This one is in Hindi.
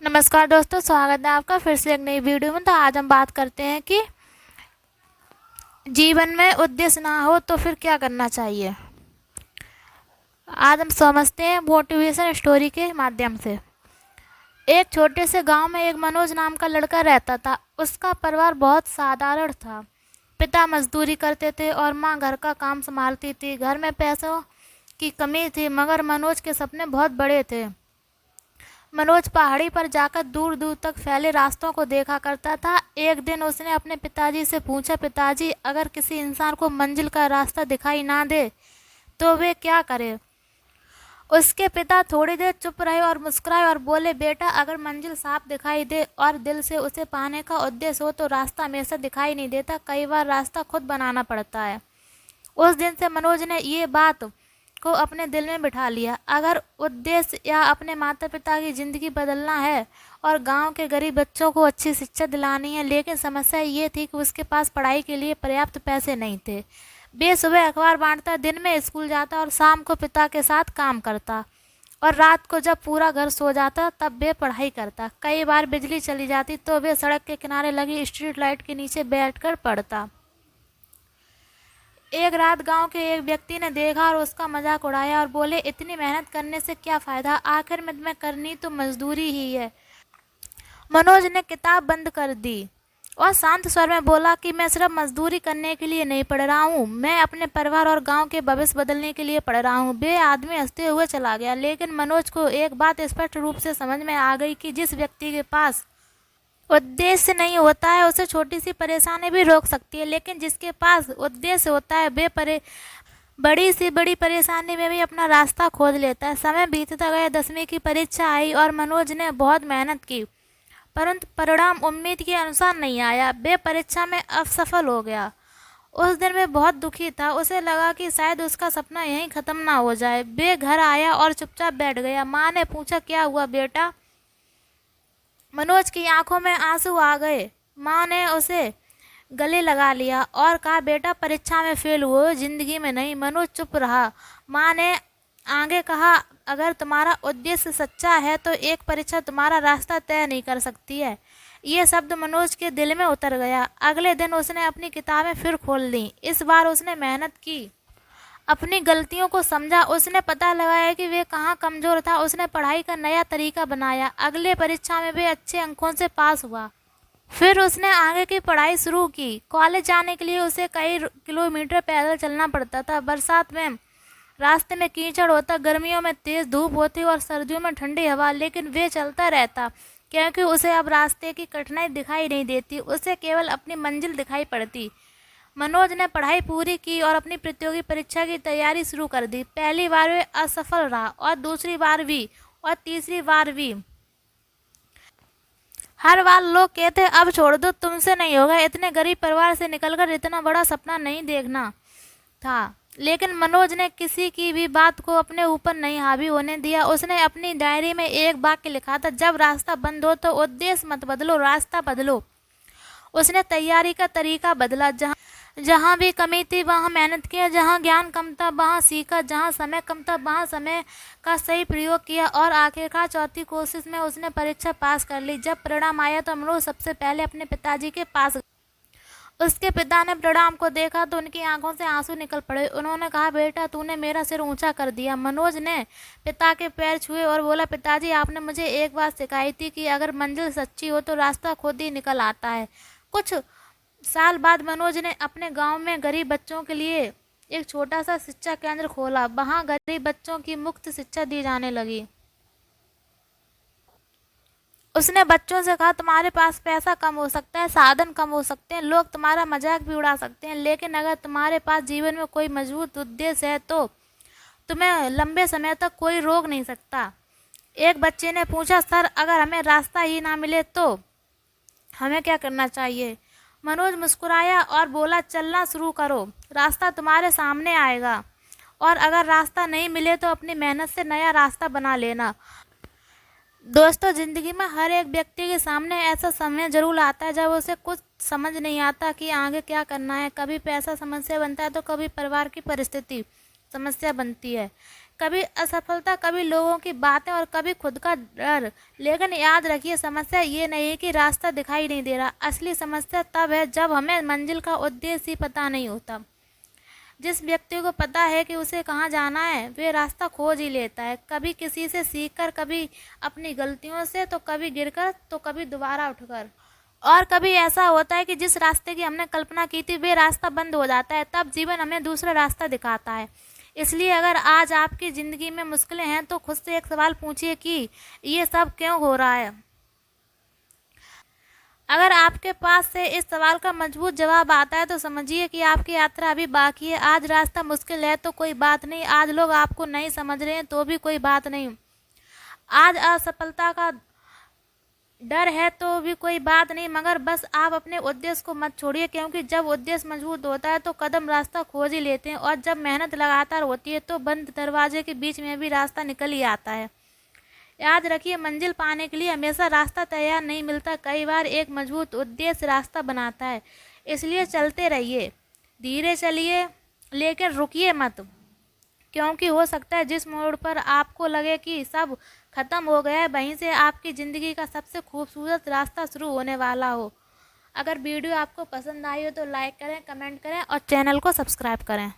नमस्कार दोस्तों, स्वागत है आपका फिर से एक नई वीडियो में। तो आज हम बात करते हैं कि जीवन में उद्देश्य ना हो तो फिर क्या करना चाहिए। आज हम समझते हैं मोटिवेशन स्टोरी के माध्यम से। एक छोटे से गांव में एक मनोज नाम का लड़का रहता था। उसका परिवार बहुत साधारण था। पिता मजदूरी करते थे और माँ घर का काम संभालती थी। घर में पैसों की कमी थी, मगर मनोज के सपने बहुत बड़े थे। मनोज पहाड़ी पर जाकर दूर दूर तक फैले रास्तों को देखा करता था। एक दिन उसने अपने पिताजी से पूछा, पिताजी, अगर किसी इंसान को मंजिल का रास्ता दिखाई ना दे तो वे क्या करे। उसके पिता थोड़ी देर चुप रहे और मुस्कुराए और बोले, बेटा, अगर मंजिल साफ दिखाई दे और दिल से उसे पाने का उद्देश्य हो तो रास्ता हमेशा दिखाई नहीं देता, कई बार रास्ता खुद बनाना पड़ता है। उस दिन से मनोज ने ये बात को अपने दिल में बिठा लिया। अगर उद्देश्य या अपने माता पिता की ज़िंदगी बदलना है और गांव के गरीब बच्चों को अच्छी शिक्षा दिलानी है, लेकिन समस्या ये थी कि उसके पास पढ़ाई के लिए पर्याप्त पैसे नहीं थे। वे सुबह अखबार बांटता, दिन में स्कूल जाता और शाम को पिता के साथ काम करता, और रात को जब पूरा घर सो जाता तब वे पढ़ाई करता। कई बार बिजली चली जाती तो वे सड़क के किनारे लगी स्ट्रीट लाइट के नीचे बैठकर पढ़ता। एक रात गांव के एक व्यक्ति ने देखा और उसका मजाक उड़ाया और बोले, इतनी मेहनत करने से क्या फ़ायदा, आखिर में करनी तो मजदूरी ही है। मनोज ने किताब बंद कर दी और शांत स्वर में बोला कि मैं सिर्फ मजदूरी करने के लिए नहीं पढ़ रहा हूँ, मैं अपने परिवार और गांव के भविष्य बदलने के लिए पढ़ रहा हूँ। वे आदमी हंसते हुए चला गया, लेकिन मनोज को एक बात स्पष्ट रूप से समझ में आ गई कि जिस व्यक्ति के पास उद्देश्य नहीं होता है उसे छोटी सी परेशानी भी रोक सकती है, लेकिन जिसके पास उद्देश्य होता है वे बड़ी से बड़ी परेशानी में भी अपना रास्ता खोज लेता है। समय बीतता गया, 10वीं की परीक्षा आई और मनोज ने बहुत मेहनत की, परंतु परिणाम उम्मीद के अनुसार नहीं आया। वे परीक्षा में असफल हो गया। उस दिन वे बहुत दुखी था। उसे लगा कि शायद उसका सपना यहीं ख़त्म ना हो जाए। वे घर आया और चुपचाप बैठ गया। माँ ने पूछा, क्या हुआ बेटा। मनोज की आंखों में आंसू आ गए। माँ ने उसे गले लगा लिया और कहा, बेटा, परीक्षा में फेल हुए, जिंदगी में नहीं। मनोज चुप रहा। माँ ने आगे कहा, अगर तुम्हारा उद्देश्य सच्चा है तो एक परीक्षा तुम्हारा रास्ता तय नहीं कर सकती है। ये शब्द मनोज के दिल में उतर गया। अगले दिन उसने अपनी किताबें फिर खोल दी। इस बार उसने मेहनत की, अपनी गलतियों को समझा, उसने पता लगाया कि वे कहाँ कमज़ोर था। उसने पढ़ाई का नया तरीका बनाया। अगले परीक्षा में वे अच्छे अंकों से पास हुआ। फिर उसने आगे की पढ़ाई शुरू की। कॉलेज जाने के लिए उसे कई किलोमीटर पैदल चलना पड़ता था। बरसात में रास्ते में कीचड़ होता, गर्मियों में तेज़ धूप होती और सर्दियों में ठंडी हवा, लेकिन वे चलता रहता क्योंकि उसे अब रास्ते की कठिनाई दिखाई नहीं देती, उसे केवल अपनी मंजिल दिखाई पड़ती। मनोज ने पढ़ाई पूरी की और अपनी प्रतियोगी परीक्षा की तैयारी शुरू कर दी। पहली बार वे असफल रहा और दूसरी बार भी और तीसरी बार भी। हर बार लोग कहते, अब छोड़ दो, तुमसे नहीं होगा, इतने गरीब परिवार से निकलकर इतना बड़ा सपना नहीं देखना था। लेकिन मनोज ने किसी की भी बात को अपने ऊपर नहीं हावी होने दिया। उसने अपनी डायरी में एक वाक्य लिखा था, जब रास्ता बंद हो तो उद्देश्य मत बदलो, रास्ता बदलो। उसने तैयारी का तरीका बदला। जहाँ भी कमी थी वहाँ मेहनत किया, जहाँ ज्ञान कम था वहाँ सीखा, जहाँ समय कम था वहाँ समय का सही प्रयोग किया, और आखिरकार चौथी कोशिश में उसने परीक्षा पास कर ली। जब परिणाम आया तो मनोज सबसे पहले अपने पिताजी के पास। उसके पिता ने परिणाम को देखा तो उनकी आंखों से आंसू निकल पड़े। उन्होंने कहा, बेटा, तूने मेरा सिर ऊंचा कर दिया। मनोज ने पिता के पैर छुए और बोला, पिताजी, आपने मुझे एक बात सिखाई थी कि अगर मंजिल सच्ची हो तो रास्ता खुद ही निकल आता है। कुछ साल बाद मनोज ने अपने गांव में गरीब बच्चों के लिए एक छोटा सा शिक्षा केंद्र खोला। वहां गरीब बच्चों की मुफ्त शिक्षा दी जाने लगी। उसने बच्चों से कहा, तुम्हारे पास पैसा कम हो सकता है, साधन कम हो सकते हैं, लोग तुम्हारा मजाक भी उड़ा सकते हैं, लेकिन अगर तुम्हारे पास जीवन में कोई मजबूत उद्देश्य है तो तुम्हें लंबे समय तक कोई रोक नहीं सकता। एक बच्चे ने पूछा, सर, अगर हमें रास्ता ही ना मिले तो हमें क्या करना चाहिए। मनोज मुस्कुराया और बोला, चलना शुरू करो, रास्ता तुम्हारे सामने आएगा, और अगर रास्ता नहीं मिले तो अपनी मेहनत से नया रास्ता बना लेना। दोस्तों, ज़िंदगी में हर एक व्यक्ति के सामने ऐसा समय जरूर आता है जब उसे कुछ समझ नहीं आता कि आगे क्या करना है। कभी पैसा समस्या बनता है तो कभी परिवार की परिस्थिति समस्या बनती है। कभी असफलता, कभी लोगों की बातें और कभी खुद का डर। लेकिन याद रखिए, समस्या ये नहीं है कि रास्ता दिखाई नहीं दे रहा। असली समस्या तब है जब हमें मंजिल का उद्देश्य ही पता नहीं होता। जिस व्यक्ति को पता है कि उसे कहाँ जाना है, वे रास्ता खोज ही लेता है, कभी किसी से सीखकर, कभी अपनी गलतियों से, तो कभी गिरकर, तो कभी दोबारा उठकर। और कभी ऐसा होता है कि जिस रास्ते की हमने कल्पना की थी वे रास्ता बंद हो जाता है, तब जीवन हमें दूसरा रास्ता दिखाता है। इसलिए अगर आज आपकी ज़िंदगी में मुश्किलें हैं तो खुद से एक सवाल पूछिए कि ये सब क्यों हो रहा है। अगर आपके पास से इस सवाल का मजबूत जवाब आता है तो समझिए कि आपकी यात्रा अभी बाकी है। आज रास्ता मुश्किल है तो कोई बात नहीं, आज लोग आपको नहीं समझ रहे हैं तो भी कोई बात नहीं, आज असफलता का डर है तो भी कोई बात नहीं, मगर बस आप अपने उद्देश्य को मत छोड़िए, क्योंकि जब उद्देश्य मजबूत होता है तो कदम रास्ता खोज ही लेते हैं, और जब मेहनत लगातार होती है तो बंद दरवाजे के बीच में भी रास्ता निकल ही आता है। याद रखिए, मंजिल पाने के लिए हमेशा रास्ता तैयार नहीं मिलता, कई बार एक मजबूत उद्देश्य रास्ता बनाता है। इसलिए चलते रहिए, धीरे चलिए, लेकिन रुकिए मत, क्योंकि हो सकता है जिस मोड़ पर आपको लगे कि सब खत्म हो गया है, वहीं से आपकी ज़िंदगी का सबसे खूबसूरत रास्ता शुरू होने वाला हो। अगर वीडियो आपको पसंद आई हो तो लाइक करें, कमेंट करें और चैनल को सब्सक्राइब करें।